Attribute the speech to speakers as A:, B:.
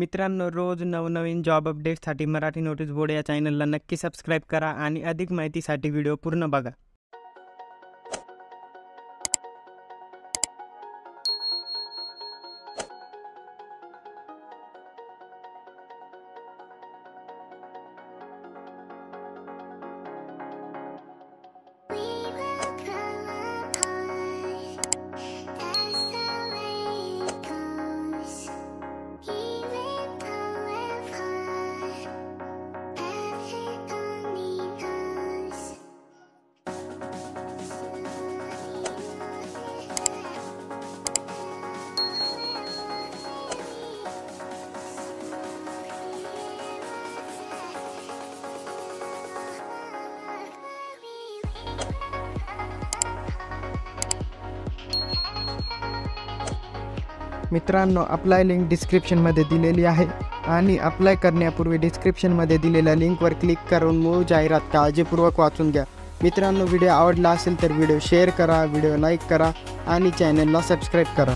A: मित्रांनो, रोज नवनवीन job अपडेट्ससाठी Marathi notice board या चॅनलला नक्की सबस्क्राईब करा आणि अधिक माहितीसाठी व्हिडिओ पूर्ण बघा. मित्रांनो, अप्लाय लिंक डिस्क्रिप्शनमध्ये दिलेली आहे आणि अप्लाय करण्यापूर्वी डिस्क्रिप्शनमध्ये दिलेल्या लिंकवर क्लिक करून मूळ जाहिरात काळजीपूर्वक वाचून घ्या. मित्रांनो, व्हिडिओ आवडला असेल तर व्हिडिओ शेअर करा, व्हिडिओ लाईक करा आणि चॅनलला सबस्क्राईब करा.